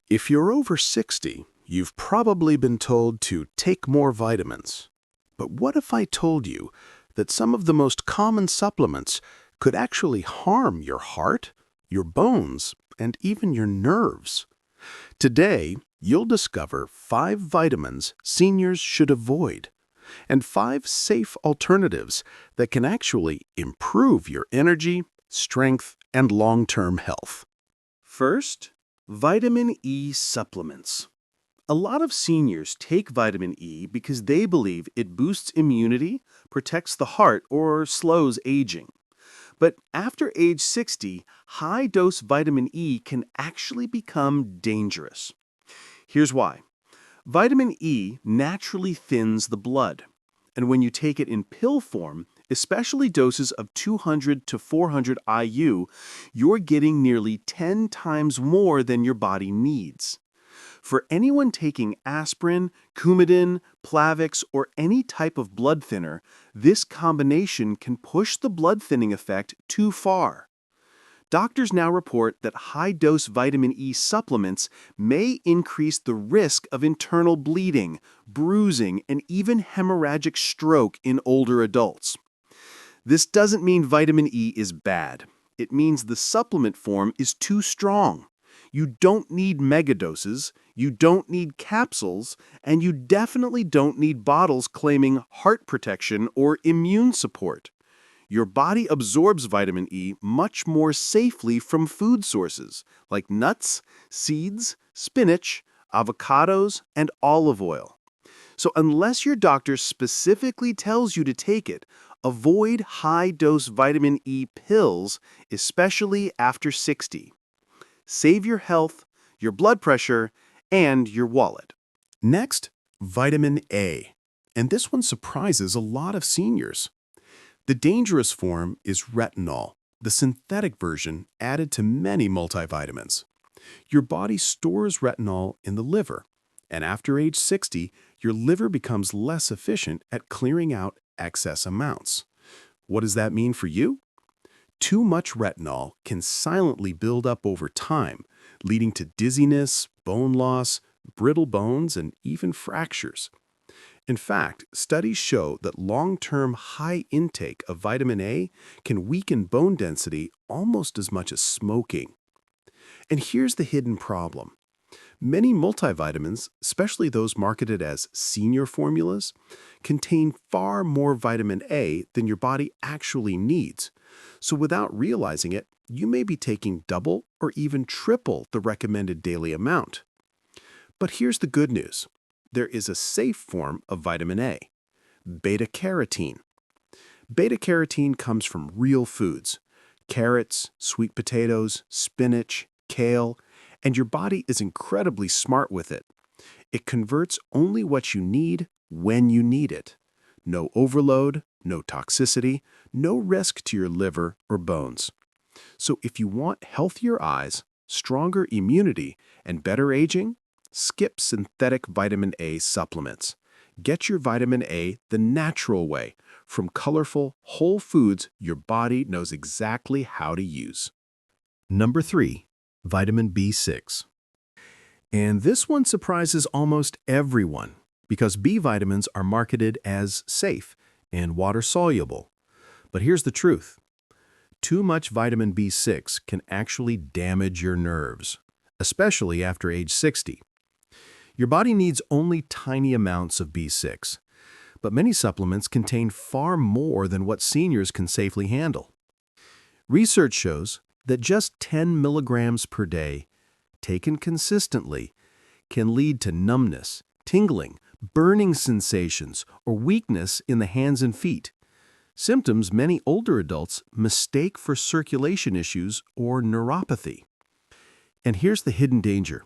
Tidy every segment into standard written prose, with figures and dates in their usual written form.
If you're over 60, you've probably been told to take more vitamins. But what if I told you that some of the most common supplements could actually harm your heart, your bones, and even your nerves? Today, you'll discover 5 vitamins seniors should avoid and 5 safe alternatives that can actually improve your energy, strength, and long-term health. First, vitamin E supplements. A lot of seniors take vitamin E because they believe it boosts immunity, protects the heart, or slows aging. But after age 60, high-dose vitamin E can actually become dangerous. Here's why. Vitamin E naturally thins the blood, and when you take it in pill form, especially doses of 200 to 400 IU, you're getting nearly 10 times more than your body needs. For anyone taking aspirin, Coumadin, Plavix, or any type of blood thinner, this combination can push the blood thinning effect too far. Doctors now report that high-dose vitamin E supplements may increase the risk of internal bleeding, bruising, and even hemorrhagic stroke in older adults. This doesn't mean vitamin E is bad. It means the supplement form is too strong. You don't need megadoses, you don't need capsules, and you definitely don't need bottles claiming heart protection or immune support. Your body absorbs vitamin E much more safely from food sources like nuts, seeds, spinach, avocados, and olive oil. So unless your doctor specifically tells you to take it, avoid high-dose vitamin E pills, especially after 60. Save your health, your blood pressure, and your wallet. Next, vitamin A. And this one surprises a lot of seniors. The dangerous form is retinol, the synthetic version added to many multivitamins. Your body stores retinol in the liver, and after age 60, your liver becomes less efficient at clearing out excess amounts. What does that mean for you? Too much retinol can silently build up over time, leading to dizziness, bone loss, brittle bones, and even fractures. In fact, studies show that long-term high intake of vitamin A can weaken bone density almost as much as smoking. And here's the hidden problem. Many multivitamins, especially those marketed as senior formulas, contain far more vitamin A than your body actually needs. So without realizing it, you may be taking double or even triple the recommended daily amount. But here's the good news. There is a safe form of vitamin A, beta-carotene. Beta-carotene comes from real foods, carrots, sweet potatoes, spinach, kale, and your body is incredibly smart with it. It converts only what you need when you need it. No overload, no toxicity, no risk to your liver or bones. So if you want healthier eyes, stronger immunity, and better aging, skip synthetic vitamin A supplements. Get your vitamin A the natural way, from colorful, whole foods your body knows exactly how to use. Number 3. Vitamin B6. And this one surprises almost everyone because B vitamins are marketed as safe and water-soluble. But here's the truth. Too much vitamin B6 can actually damage your nerves, especially after age 60. Your body needs only tiny amounts of B6, but many supplements contain far more than what seniors can safely handle. Research shows that just 10 milligrams per day, taken consistently, can lead to numbness, tingling, burning sensations, or weakness in the hands and feet, symptoms many older adults mistake for circulation issues or neuropathy. And here's the hidden danger.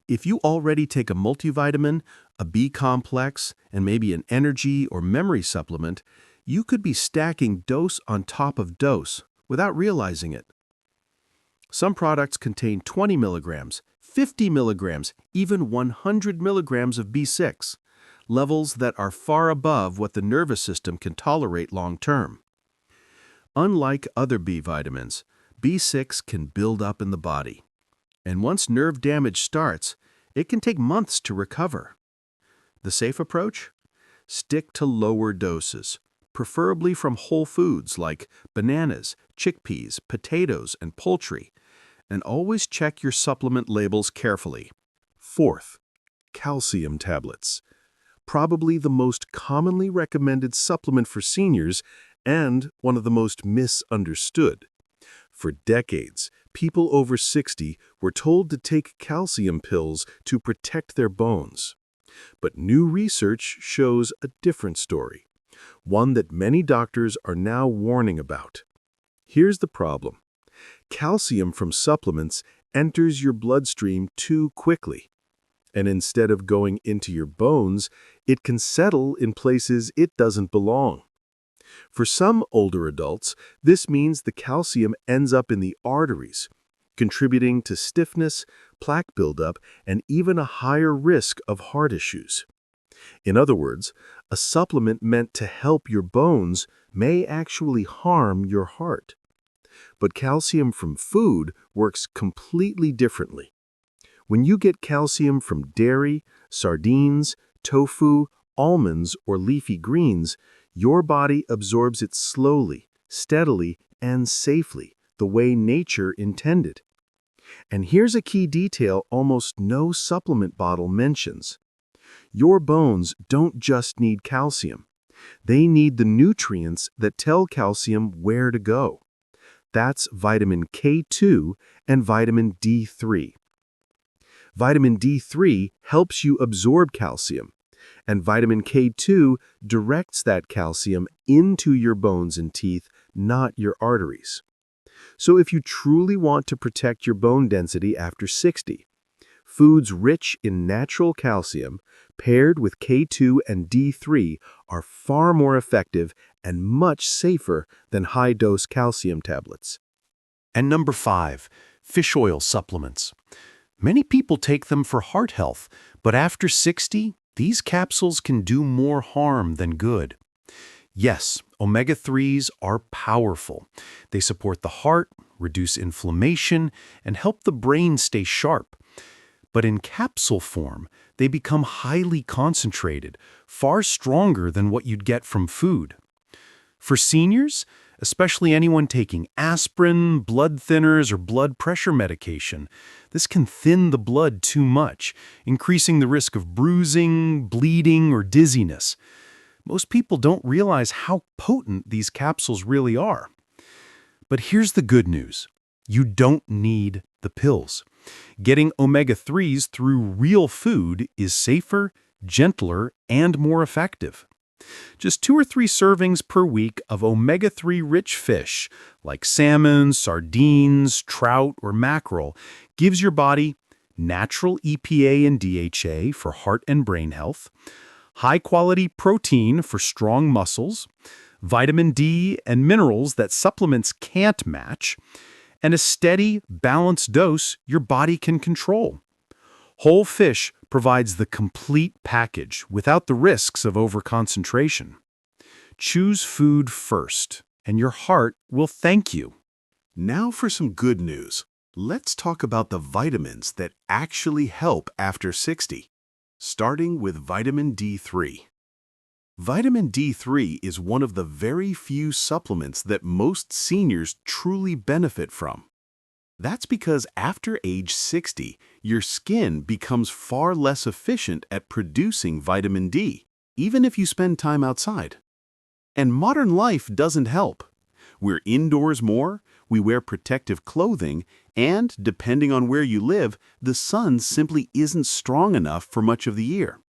If you already take a multivitamin, a B complex, and maybe an energy or memory supplement, you could be stacking dose on top of dose without realizing it. Some products contain 20 milligrams, 50 milligrams, even 100 milligrams of B6, levels that are far above what the nervous system can tolerate long-term. Unlike other B vitamins, B6 can build up in the body. And once nerve damage starts, it can take months to recover. The safe approach? Stick to lower doses, preferably from whole foods like bananas, chickpeas, potatoes, and poultry, and always check your supplement labels carefully. Fourth, calcium tablets. Probably the most commonly recommended supplement for seniors and one of the most misunderstood. For decades, people over 60 were told to take calcium pills to protect their bones. But new research shows a different story, one that many doctors are now warning about. Here's the problem. Calcium from supplements enters your bloodstream too quickly, and instead of going into your bones, it can settle in places it doesn't belong. For some older adults, this means the calcium ends up in the arteries, contributing to stiffness, plaque buildup, and even a higher risk of heart issues. In other words, a supplement meant to help your bones may actually harm your heart. But calcium from food works completely differently. When you get calcium from dairy, sardines, tofu, almonds, or leafy greens, your body absorbs it slowly, steadily, and safely, the way nature intended. And here's a key detail almost no supplement bottle mentions. Your bones don't just need calcium. They need the nutrients that tell calcium where to go. That's vitamin K2 and vitamin D3. Vitamin D3 helps you absorb calcium, and vitamin K2 directs that calcium into your bones and teeth, not your arteries. So if you truly want to protect your bone density after 60, foods rich in natural calcium paired with K2 and D3 are far more effective and much safer than high-dose calcium tablets. And number 5, fish oil supplements. Many people take them for heart health, but after 60, these capsules can do more harm than good. Yes, omega-3s are powerful. They support the heart, reduce inflammation, and help the brain stay sharp. But in capsule form, they become highly concentrated, far stronger than what you'd get from food. For seniors, especially anyone taking aspirin, blood thinners, or blood pressure medication, this can thin the blood too much, increasing the risk of bruising, bleeding, or dizziness. Most people don't realize how potent these capsules really are. But here's the good news. You don't need the pills. Getting omega-3s through real food is safer, gentler, and more effective. Just 2 or 3 servings per week of omega-3 rich fish, like salmon, sardines, trout, or mackerel, gives your body natural EPA and DHA for heart and brain health, high-quality protein for strong muscles, vitamin D and minerals that supplements can't match, and a steady, balanced dose your body can control. Whole fish provides the complete package without the risks of overconcentration. Choose food first, and your heart will thank you. Now for some good news. Let's talk about the vitamins that actually help after 60, starting with vitamin D3. Vitamin D3 is one of the very few supplements that most seniors truly benefit from. That's because after age 60, your skin becomes far less efficient at producing vitamin D, even if you spend time outside. And modern life doesn't help. We're indoors more, we wear protective clothing, and, depending on where you live, the sun simply isn't strong enough for much of the year.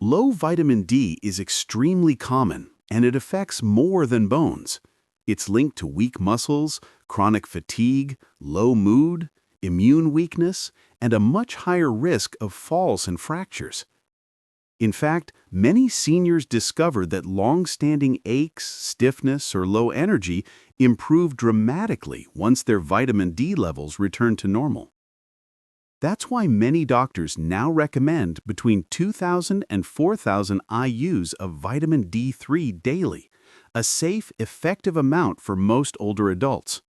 Low vitamin D is extremely common, and it affects more than bones. It's linked to weak muscles, chronic fatigue, low mood, immune weakness, and a much higher risk of falls and fractures. In fact, many seniors discover that long-standing aches, stiffness, or low energy improve dramatically once their vitamin D levels return to normal. That's why many doctors now recommend between 2,000 and 4,000 IUs of vitamin D3 daily, a safe, effective amount for most older adults.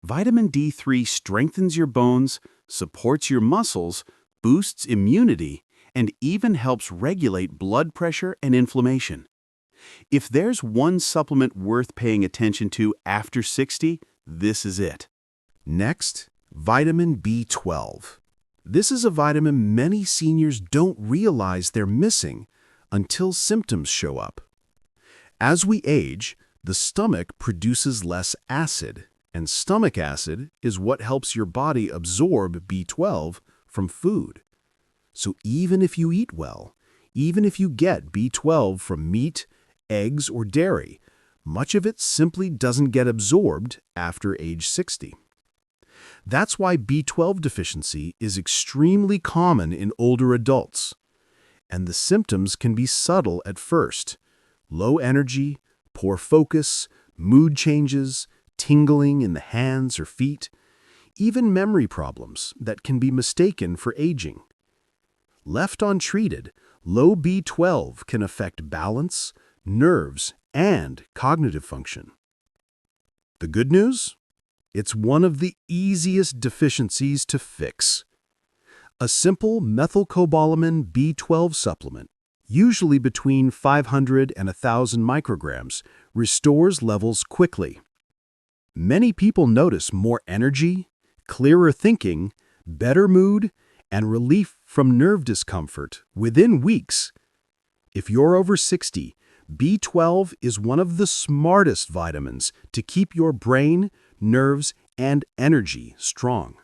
Vitamin D3 strengthens your bones, supports your muscles, boosts immunity, and even helps regulate blood pressure and inflammation. If there's one supplement worth paying attention to after 60, this is it. Next, vitamin B12. This is a vitamin many seniors don't realize they're missing until symptoms show up. As we age, the stomach produces less acid, and stomach acid is what helps your body absorb B12 from food. So even if you eat well, even if you get B12 from meat, eggs, or dairy, much of it simply doesn't get absorbed after age 60. That's why B12 deficiency is extremely common in older adults. And the symptoms can be subtle at first: low energy, poor focus, mood changes, tingling in the hands or feet, even memory problems that can be mistaken for aging. Left untreated, low B12 can affect balance, nerves, and cognitive function. The good news? It's one of the easiest deficiencies to fix. A simple methylcobalamin B12 supplement, usually between 500 and 1,000 micrograms, restores levels quickly. Many people notice more energy, clearer thinking, better mood, and relief from nerve discomfort within weeks. If you're over 60, B12 is one of the smartest vitamins to keep your brain, nerves, and energy strong.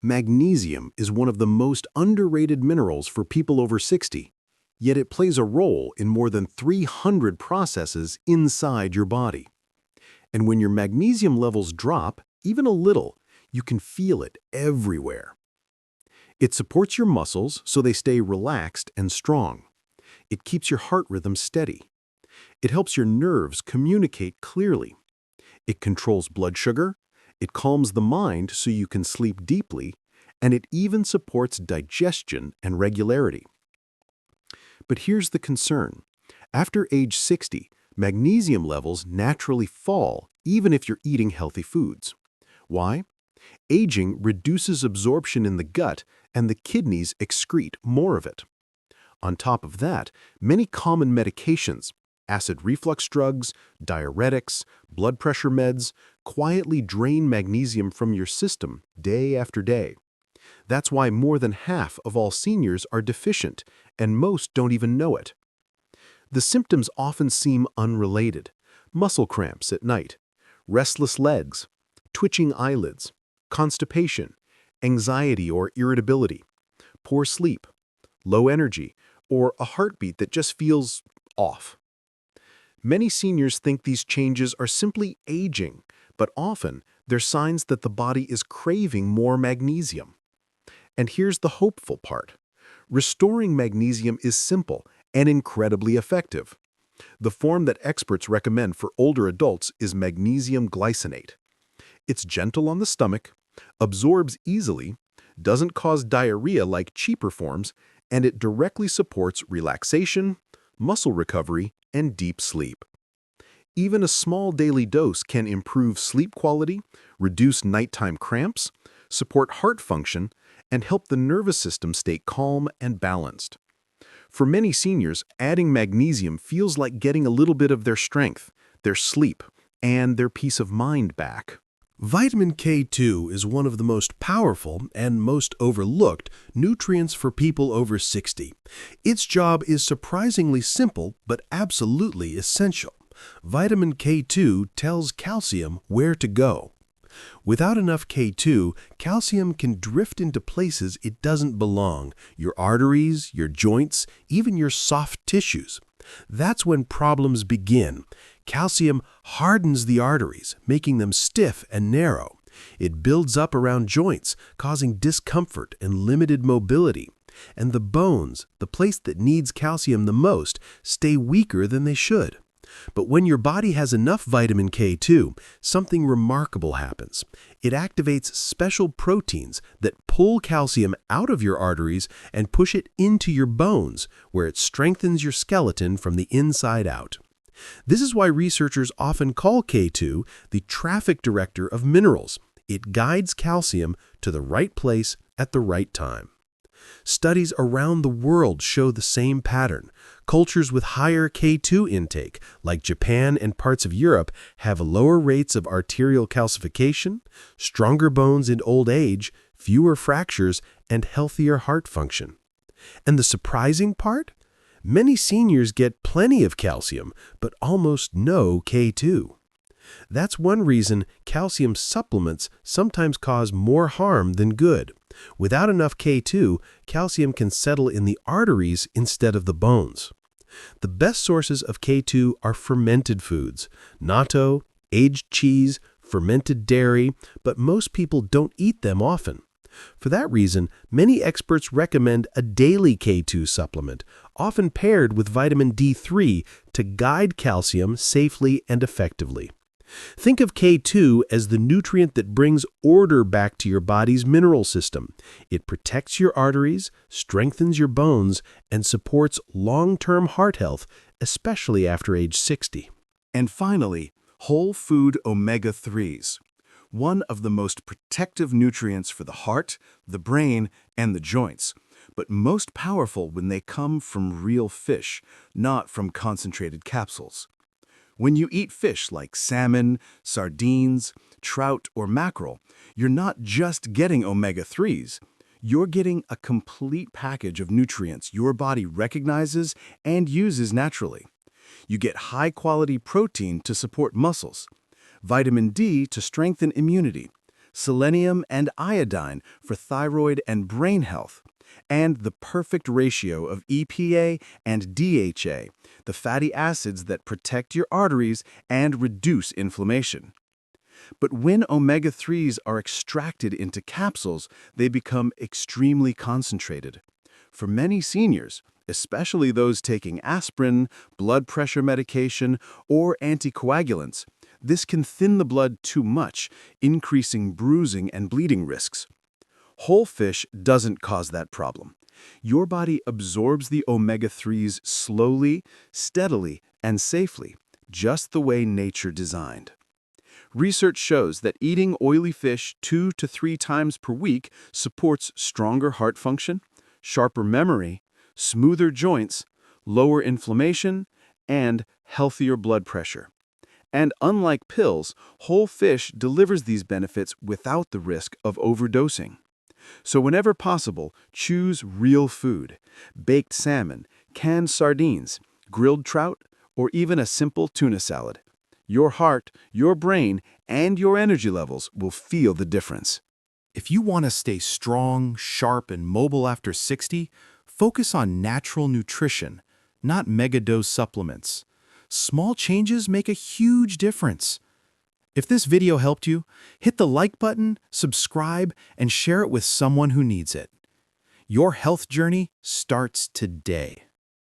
Magnesium is one of the most underrated minerals for people over 60, yet it plays a role in more than 300 processes inside your body. And when your magnesium levels drop, even a little, you can feel it everywhere. It supports your muscles so they stay relaxed and strong. It keeps your heart rhythm steady. It helps your nerves communicate clearly. It controls blood sugar. It calms the mind so you can sleep deeply, and it even supports digestion and regularity. But here's the concern. After age 60, magnesium levels naturally fall even if you're eating healthy foods. Why? Aging reduces absorption in the gut, and the kidneys excrete more of it. On top of that, many common medications, acid reflux drugs, diuretics, blood pressure meds, quietly drain magnesium from your system day after day. That's why more than half of all seniors are deficient, and most don't even know it. The symptoms often seem unrelated: muscle cramps at night, restless legs, twitching eyelids, constipation, anxiety or irritability, poor sleep, low energy, or a heartbeat that just feels off. Many seniors think these changes are simply aging, but often they're signs that the body is craving more magnesium. And here's the hopeful part. Restoring magnesium is simple and incredibly effective. The form that experts recommend for older adults is magnesium glycinate. It's gentle on the stomach, absorbs easily, doesn't cause diarrhea like cheaper forms, and it directly supports relaxation, muscle recovery, and deep sleep. Even a small daily dose can improve sleep quality, reduce nighttime cramps, support heart function, and help the nervous system stay calm and balanced. For many seniors, adding magnesium feels like getting a little bit of their strength, their sleep, and their peace of mind back. Vitamin K2 is one of the most powerful and most overlooked nutrients for people over 60. Its job is surprisingly simple but absolutely essential. Vitamin K2 tells calcium where to go. Without enough K2, calcium can drift into places it doesn't belong: your arteries, your joints, even your soft tissues. That's when problems begin. Calcium hardens the arteries, making them stiff and narrow. It builds up around joints, causing discomfort and limited mobility. And the bones, the place that needs calcium the most, stay weaker than they should. But when your body has enough vitamin K2, something remarkable happens. It activates special proteins that pull calcium out of your arteries and push it into your bones, where it strengthens your skeleton from the inside out. This is why researchers often call K2 the traffic director of minerals. It guides calcium to the right place at the right time. Studies around the world show the same pattern. Cultures with higher K2 intake, like Japan and parts of Europe, have lower rates of arterial calcification, stronger bones in old age, fewer fractures, and healthier heart function. And the surprising part? Many seniors get plenty of calcium, but almost no K2. That's one reason calcium supplements sometimes cause more harm than good. Without enough K2, calcium can settle in the arteries instead of the bones. The best sources of K2 are fermented foods, natto, aged cheese, fermented dairy, but most people don't eat them often. For that reason, many experts recommend a daily K2 supplement, often paired with vitamin D3 to guide calcium safely and effectively. Think of K2 as the nutrient that brings order back to your body's mineral system. It protects your arteries, strengthens your bones, and supports long-term heart health, especially after age 60. And finally, whole food omega-3s, one of the most protective nutrients for the heart, the brain, and the joints, but most powerful when they come from real fish, not from concentrated capsules. When you eat fish like salmon, sardines, trout, or mackerel, you're not just getting omega-3s. You're getting a complete package of nutrients your body recognizes and uses naturally. You get high-quality protein to support muscles, vitamin D to strengthen immunity, selenium and iodine for thyroid and brain health, and the perfect ratio of EPA and DHA, the fatty acids that protect your arteries and reduce inflammation. But when omega-3s are extracted into capsules, they become extremely concentrated. For many seniors, especially those taking aspirin, blood pressure medication, or anticoagulants, this can thin the blood too much, increasing bruising and bleeding risks. Whole fish doesn't cause that problem. Your body absorbs the omega-3s slowly, steadily, and safely, just the way nature designed. Research shows that eating oily fish 2 to 3 times per week supports stronger heart function, sharper memory, smoother joints, lower inflammation, and healthier blood pressure. And unlike pills, whole fish delivers these benefits without the risk of overdosing. So whenever possible, choose real food: baked salmon, canned sardines, grilled trout, or even a simple tuna salad. Your heart, your brain, and your energy levels will feel the difference. If you want to stay strong, sharp, and mobile after 60, focus on natural nutrition, not mega-dose supplements. Small changes make a huge difference. If this video helped you, hit the like button, subscribe, and share it with someone who needs it. Your health journey starts today.